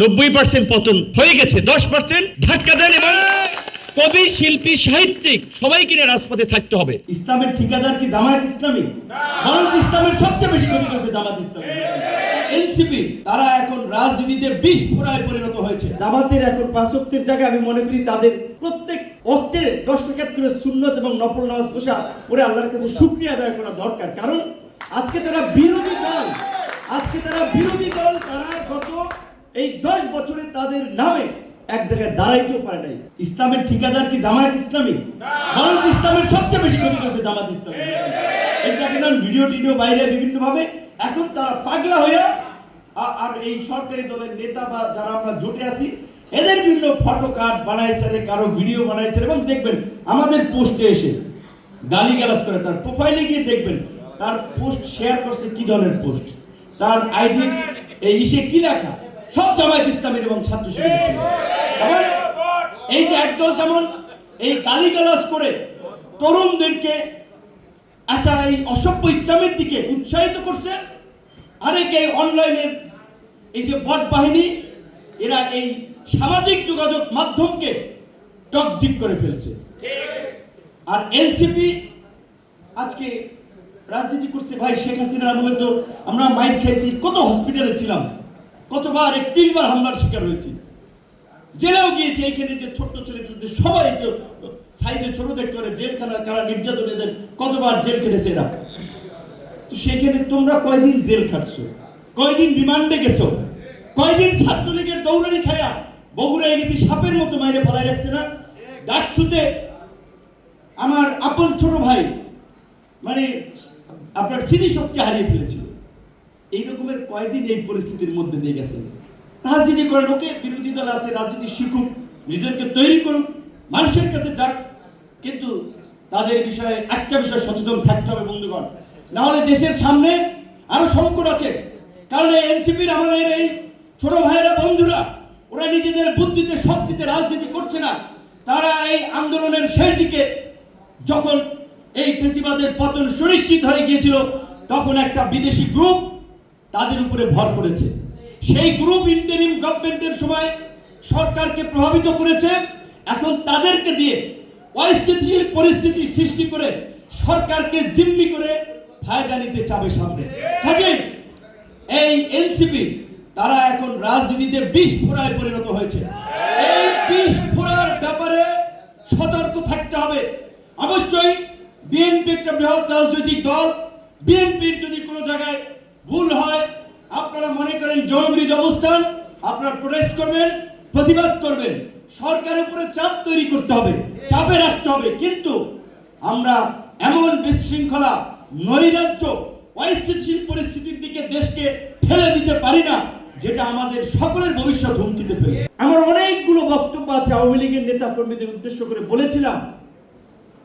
90% পতন হয়ে গেছে, 10% ধাক্কা দেন এবং কবি, শিল্পী, সাহিত্যিক সবাইকে নিয়ে রাজপথে থাকতে হবে। ইসলামের ঠিকাদার কি জামায়াত ইসলামী? বরং ইসলামের সবচেয়ে বেশি ক্ষতি করেছে জামায়াত ইসলামী। এনসিপি তারা এখন রাজনীতিতে বিষ ফোড়ায় পরিণত হয়েছে। জামাতের এখন 5 ওয়াক্তের জায়গায় আমি মনে করি তাদের প্রত্যেক ওয়াক্তের 10 রাকাত করে সুন্নত এবং নফল নামাজ পড়ে আল্লাহর কাছে শুকরিয়া আদায় করা দরকার। কারণ আজকে তারা বিরোধী দল, তারা গত এই 10 বছরে তাদের নামে এক জায়গায় দাঁড়াইতেও পারে নাই। ইসলামের ঠিকাদার কি জামায়াত ইসলামী? বরং ইসলামের সবচেয়ে বেশি ক্ষতি করেছে জামায়াত ইসলামী। এই দেখেন ভিডিও বাইরে বিভিন্ন ভাবে এখন তারা পাগলা হইয়া আর এই সরকারি দলের নেতা বা যারা আমরা জোটে আছি এদের বিভিন্ন ফটো কার্ড বানাইছে, কারো ভিডিও বানাইছে এবং দেখবেন আমাদের পোস্টে এসে গালিগালাজ করে। তার প্রোফাইলে গিয়ে দেখবেন তার পোস্ট শেয়ার করছে কি ধরনের পোস্ট, তার আইডি এই ইসে কি লেখা, সব জামায়াত ইসলামের এবং ছাত্র শিবিরের। এই যে একদল যেমন এই গালিগালাজ করে তরুণদেরকে একটা এই অসভ্য ইসলামের দিকে উৎসাহিত করছে, আরেকে অনলাইনের এই যে বট বাহিনী এরা এই সামাজিক যোগাযোগ মাধ্যমকে টক্সিক করে ফেলছে। আর এনসিপি আজকে রাজনীতি করছে। ভাই শেখ হাসিনার আমলে তো আমরা মাইন্ড খাইছি, কত হসপিটালে ছিলাম, কতবার 31 বার হামলার শিকার হয়েছি, জেলেও গিয়েছি। এইখানে যে ছোট্ট ছেলেগুলো সবাই যে সাইজে ছোট দেখতে পারে, জেলখানা কারা নির্যাতন এদের কতবার জেল খেটেছে এরা। তো সেখানে তোমরা কয়দিন জেল খাটছো, কয়দিন রিমান্ডে গেছো, কয়দিন ছাত্রলীগের দৌড়ানি খায়া বগুড়ায় গেছি সাপের মতো মাইরে ফেলাই রাখছে না। ডাকসুতে আমার আপন ছোট ভাই মানে আপনার স্মৃতিশক্তি হারিয়ে ফেলেছিল। এই রকমের কয়দিন এই পরিস্থিতির মধ্যে দিয়ে গেছেন। রাজনীতি করেন, ওকে বিরোধী দল আছে, রাজনীতি শিখুক, নিজেদেরকে তৈরি করুক, মানুষের কাছে যাক, কিন্তু তাদের বিষয়ে একটা বিষয় সচেতন থাকতে হবে বন্ধুগণ, না হলে দেশের সামনে আরো সংকট আছে। কারণ এই এনসিপির আমাদের এই ছোট ভাইয়েরা বন্ধুরা ওরা নিজেদের বুদ্ধিতে শক্তিতে রাজনীতি করছে না। তারা এই আন্দোলনের শেষ দিকে যখন এই ফ্যাসিবাদের পতন সুনিশ্চিত হয়ে গিয়েছিল তখন একটা বিদেশি গ্রুপ তাদের উপরে ভর করেছে। সেই গ্রুপ ইন্টারিম গভর্নমেন্টের সময় সরকারকে প্রভাবিত করেছে। এখন তাদেরকে দিয়ে অস্থিতিশীল পরিস্থিতি সৃষ্টি করে সরকারকে জিম্মি করে ফায়দা নিতে চাবে সামনে। কাজেই এই এনসিপি তারা এখন রাজনীতিতে বিষ ফোড়ায় পরিণত হয়েছে। এই বিষ ফোড়ার ব্যাপারে সতর্ক থাকতে হবে। অবশ্যই বিএনপি একটা বৃহৎ রাজনৈতিক দল, বিএনপির যদি কোনো জায়গায় ভুল হয় আপনারা মনে করেন জনবিরোধী অবস্থান, আপনারা প্রোটেস্ট করবেন, প্রতিবাদ করবেন, সরকারের উপরে চাপ তৈরি করতে হবে, চাপে রাখতে হবে। কিন্তু আমরা এমন বিশৃঙ্খলা, নৈরাজ্য, অস্থিতিশীল পরিস্থিতির দিকে দেশকে ঠেলে দিতে পারি না যেটা আমাদের সকলের ভবিষ্যৎ হুমকিতে ফেলে। আমার অনেকগুলো বক্তব্য আছে আওয়ামী লীগের নেতা কর্মীদের উদ্দেশ্য করে বলেছিলাম।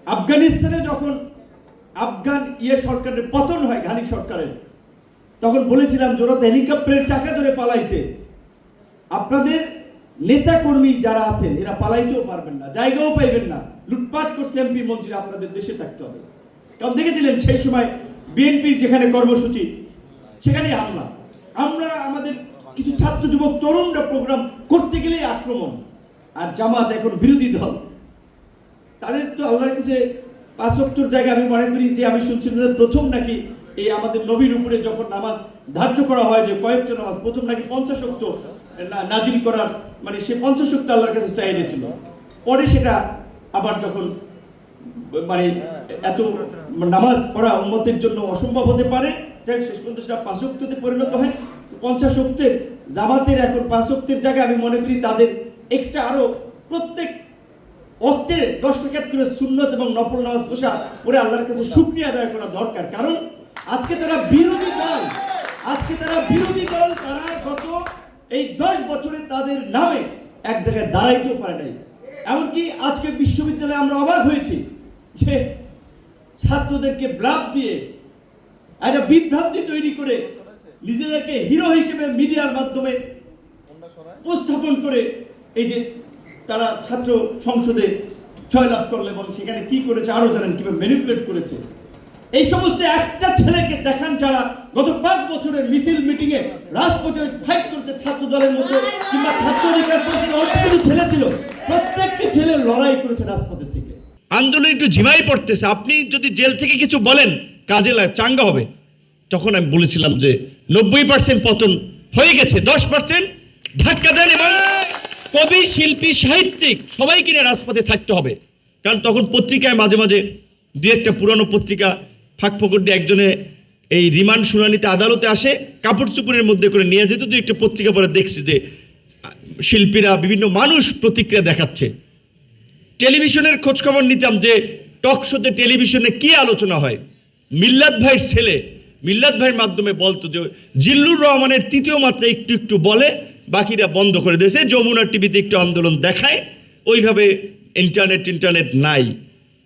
আফগানিস্তানে যখন আফগান সরকারের পতন হয়, ঘানি সরকারের, তখন বলেছিলাম জোরা হেলিকপ্টারের চাকা ধরে পালাইছে। আপনাদের নেতা কর্মী যারা আছেন এরা পালাইতেও পারবেন না, জায়গাও পাইবেন না, লুটপাট করছে এমপি মন্ত্রী, আপনাদের দেশে থাকতে হবে। কারণ দেখেছিলেন সেই সময় বিএনপির যেখানে কর্মসূচি সেখানেই হামলা। আমরা আমাদের কিছু ছাত্র যুবক তরুণরা প্রোগ্রাম করতে গেলেই আক্রমণ। আর জামাত এখন বিরোধী দল, তাদের তো আল্লাহর কাছে 5 ওয়াক্তের জায়গায় আমি মনে করি যে আমি শুনছিলাম প্রথম নাকি এই আমাদের নবীর উপরে যখন নামাজ ধার্য করা হয় যে কয়েকটা নামাজ, প্রথম নাকি 50 ওয়াক্ত নাজিল করার, মানে সে 50 ওয়াক্ত আল্লাহর কাছে চাই এনেছিল। পরে সেটা আবার যখন মানে এত নামাজ পড়া উম্মতের জন্য অসম্ভব হতে পারে, তাই শেষ পর্যন্ত সেটা 5 ওয়াক্ততে পরিণত হয়। 50 ওয়াক্তের জামাতের এখন 5 ওয়াক্তের জায়গায় আমি মনে করি তাদের এক্সট্রা আরো প্রত্যেক ওয়াক্তের 10 রাকাত করে সুন্নত এবং নফল নামাজ পড়ে আল্লাহর কাছে শুকরিয়া আদায় করা দরকার। কারণ আজকে তারা বিরোধী দল, তারা গত এই 10 বছরে তাদের নামে এক জায়গায় দাঁড়াইতেও পারে নাই। এমনকি আজকে বিশ্ববিদ্যালয়ে আমরা অবাক হয়েছি যে ছাত্রদেরকে ব্লাফ দিয়ে একটা বিভ্রান্তি তৈরি করে নিজেদেরকে হিরো হিসেবে মিডিয়ার মাধ্যমে উপস্থাপন করে এই যে তারা ছাত্র সংসদে জয়লাভ করলো এবং সেখানে কি করেছে আরো জানেন, কিভাবে ম্যানিপুলেট করেছে। এই সমস্ত একটা ছেলেকে দেখান ছাড়া গত 5 বছরের মিছিল মিটিং এ রাজপথে ফাইট করছে ছাত্র দলের মধ্যে কিংবা ছাত্র অধিকার পরিষদের অল্প কিছু ছেলে ছিল, প্রত্যেকটি ছেলে লড়াই করেছে রাজপথে থেকে। আন্দোলন একটু ঝিমাই পড়তেছে, আপনি যদি জেল থেকে কিছু বলেন কাজে চাঙ্গা হবে। তখন আমি বলেছিলাম যে 90% পতন হয়ে গেছে, 10% ধাক্কা দেন এবং কবি শিল্পী সাহিত্যিক সবাইকে নিয়ে রাজপথে থাকতে হবে। কারণ তখন পত্রিকায় মাঝে মাঝে দু একটা পুরানো পত্রিকা ফাঁক ফোকর দিয়ে একজনে এই রিমান্ড শুনানিতে আদালতে আসে, কাপড় চুপড়ের মধ্যে করে নিয়ে যেত। দু একটা পত্রিকা পরে দেখছি যে শিল্পীরা বিভিন্ন মানুষ প্রতিক্রিয়া দেখাচ্ছে। টেলিভিশনের খোঁজখবর নিতাম যে টক শোতে টেলিভিশনে কি আলোচনা হয়। মিল্লাত ভাইয়ের ছেলে মিল্লাত ভাইয়ের মাধ্যমে বলতো যে জিল্লুর রহমানের 3য় মাত্রা একটু একটু বলে, বাকিরা বন্ধ করে দিয়েছে। যমুনা টিভিতে একটু আন্দোলন দেখায়, ওইভাবে ইন্টারনেট নাই।